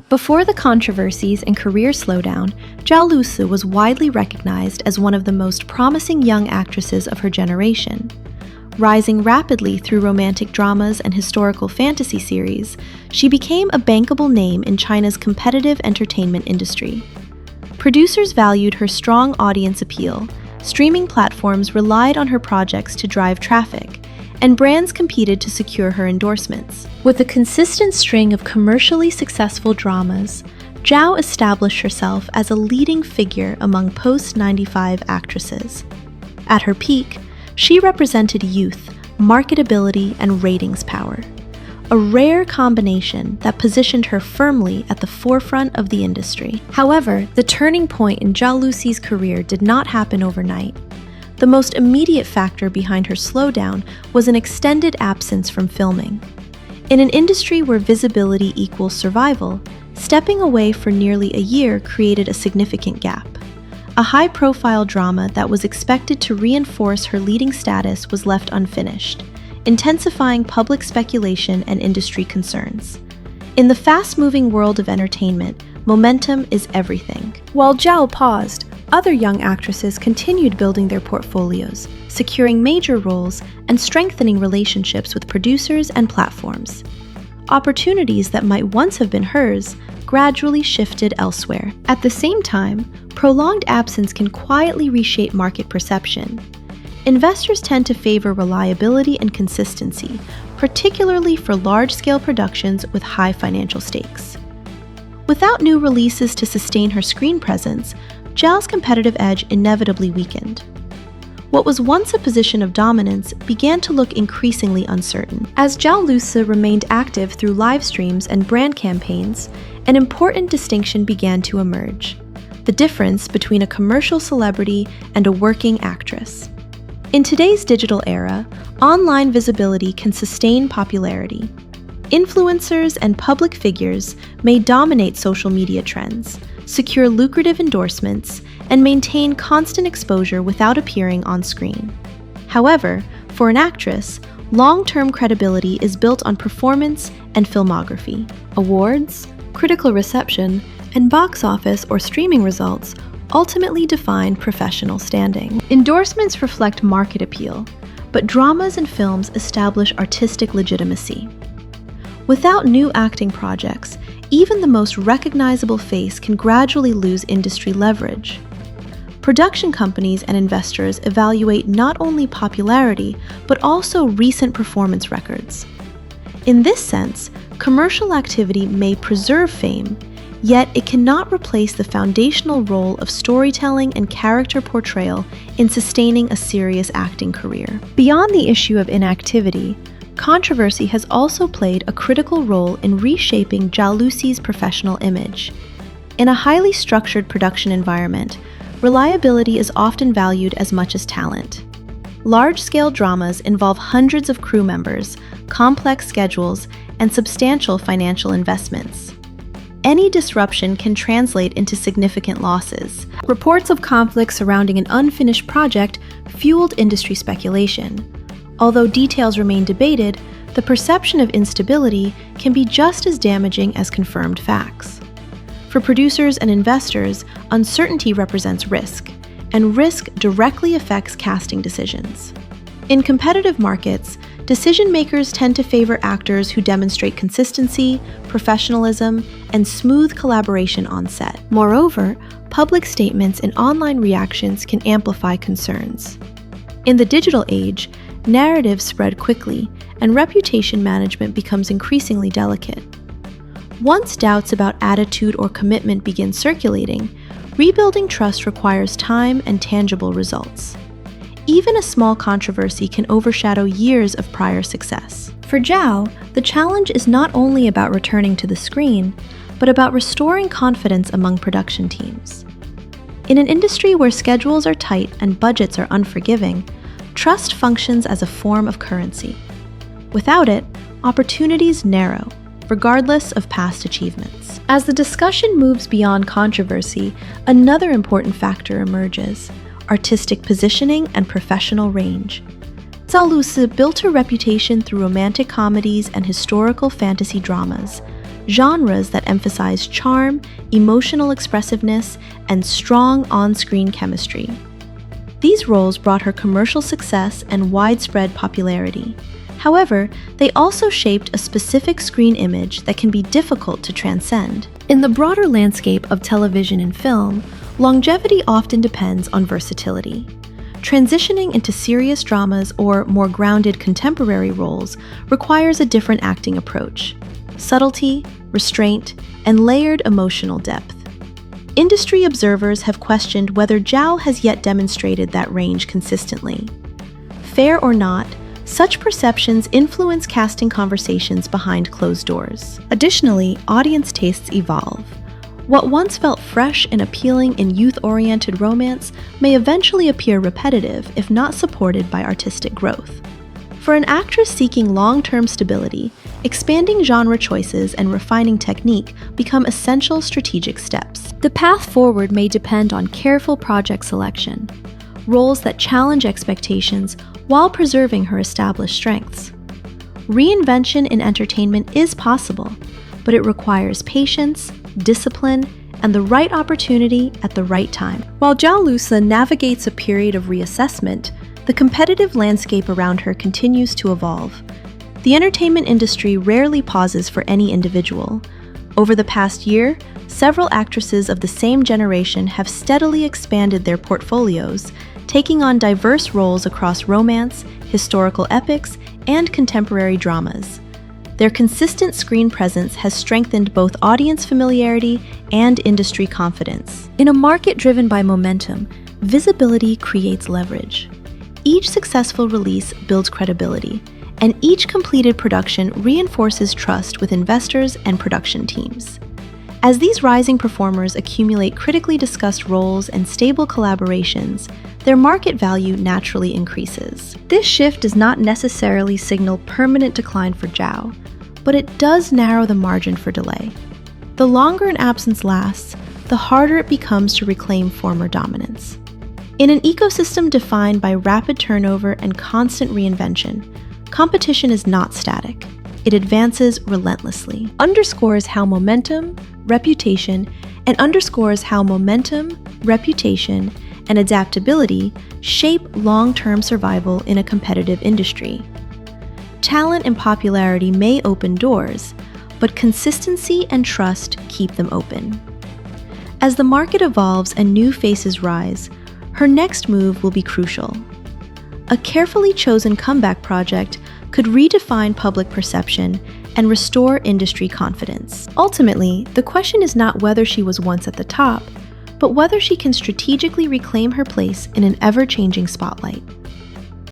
Before the controversies and career slowdown, Zhao Lusi was widely recognized as one of the most promising young actresses of her generation. Rising rapidly through romantic dramas and historical fantasy series, she became a bankable name in China's competitive entertainment industry. Producers valued her strong audience appeal, streaming platforms relied on her projects to drive traffic, and brands competed to secure her endorsements. With a consistent string of commercially successful dramas, Zhao established herself as a leading figure among post-95 actresses. At her peak, she represented youth, marketability, and ratings power, a rare combination that positioned her firmly at the forefront of the industry. However, the turning point in Zhao Lusi's career did not happen overnight. The most immediate factor behind her slowdown was an extended absence from filming. In an industry where visibility equals survival, stepping away for nearly a year created a significant gap. A high-profile drama that was expected to reinforce her leading status was left unfinished, intensifying public speculation and industry concerns. In the fast-moving world of entertainment, momentum is everything. While Zhao paused, other young actresses continued building their portfolios, securing major roles, and strengthening relationships with producers and platforms. Opportunities that might once have been hers gradually shifted elsewhere. At the same time, prolonged absence can quietly reshape market perception. Investors tend to favor reliability and consistency, particularly for large-scale productions with high financial stakes. Without new releases to sustain her screen presence, Zhao's competitive edge inevitably weakened. What was once a position of dominance began to look increasingly uncertain. As Zhao Lusi remained active through live streams and brand campaigns, an important distinction began to emerge: the difference between a commercial celebrity and a working actress. In today's digital era, online visibility can sustain popularity. Influencers and public figures may dominate social media trends, secure lucrative endorsements, and maintain constant exposure without appearing on screen. However, for an actress, long-term credibility is built on performance and filmography. Awards, critical reception, and box office or streaming results ultimately define professional standing. Endorsements reflect market appeal, but dramas and films establish artistic legitimacy. Without new acting projects, even the most recognizable face can gradually lose industry leverage. Production companies and investors evaluate not only popularity, but also recent performance records. In this sense, commercial activity may preserve fame, yet it cannot replace the foundational role of storytelling and character portrayal in sustaining a serious acting career. Beyond the issue of inactivity, controversy has also played a critical role in reshaping Zhao Lusi's professional image. In a highly structured production environment, reliability is often valued as much as talent. Large-scale dramas involve hundreds of crew members, complex schedules, and substantial financial investments. Any disruption can translate into significant losses. Reports of conflicts surrounding an unfinished project fueled industry speculation. Although details remain debated, the perception of instability can be just as damaging as confirmed facts. For producers and investors, uncertainty represents risk, and risk directly affects casting decisions. In competitive markets, decision-makers tend to favor actors who demonstrate consistency, professionalism, and smooth collaboration on set. Moreover, public statements and online reactions can amplify concerns. In the digital age, narratives spread quickly, and reputation management becomes increasingly delicate. Once doubts about attitude or commitment begin circulating, rebuilding trust requires time and tangible results. Even a small controversy can overshadow years of prior success. For Zhao, the challenge is not only about returning to the screen, but about restoring confidence among production teams. In an industry where schedules are tight and budgets are unforgiving, trust functions as a form of currency. Without it, opportunities narrow, regardless of past achievements. As the discussion moves beyond controversy, another important factor emerges: artistic positioning and professional range. Zhao Lusi built her reputation through romantic comedies and historical fantasy dramas, genres that emphasize charm, emotional expressiveness, and strong on-screen chemistry. These roles brought her commercial success and widespread popularity. However, they also shaped a specific screen image that can be difficult to transcend. In the broader landscape of television and film, longevity often depends on versatility. Transitioning into serious dramas or more grounded contemporary roles requires a different acting approach: subtlety, restraint, and layered emotional depth. Industry observers have questioned whether Zhao has yet demonstrated that range consistently. Fair or not, such perceptions influence casting conversations behind closed doors. Additionally, audience tastes evolve. What once felt fresh and appealing in youth-oriented romance may eventually appear repetitive if not supported by artistic growth. For an actress seeking long-term stability, expanding genre choices and refining technique become essential strategic steps. The path forward may depend on careful project selection, roles that challenge expectations while preserving her established strengths. Reinvention in entertainment is possible, but it requires patience, discipline, and the right opportunity at the right time. While Zhao Lusi navigates a period of reassessment, the competitive landscape around her continues to evolve. The entertainment industry rarely pauses for any individual. Over the past year, several actresses of the same generation have steadily expanded their portfolios, taking on diverse roles across romance, historical epics, and contemporary dramas. Their consistent screen presence has strengthened both audience familiarity and industry confidence. In a market driven by momentum, visibility creates leverage. Each successful release builds credibility, and each completed production reinforces trust with investors and production teams. As these rising performers accumulate critically discussed roles and stable collaborations, their market value naturally increases. This shift does not necessarily signal permanent decline for Zhao, but it does narrow the margin for delay. The longer an absence lasts, the harder it becomes to reclaim former dominance. In an ecosystem defined by rapid turnover and constant reinvention, competition is not static. It advances relentlessly. Underscores how momentum, reputation, and adaptability shape long-term survival in a competitive industry. Talent and popularity may open doors, but consistency and trust keep them open. As the market evolves and new faces rise, her next move will be crucial. A carefully chosen comeback project could redefine public perception and restore industry confidence. Ultimately, the question is not whether she was once at the top, but whether she can strategically reclaim her place in an ever-changing spotlight.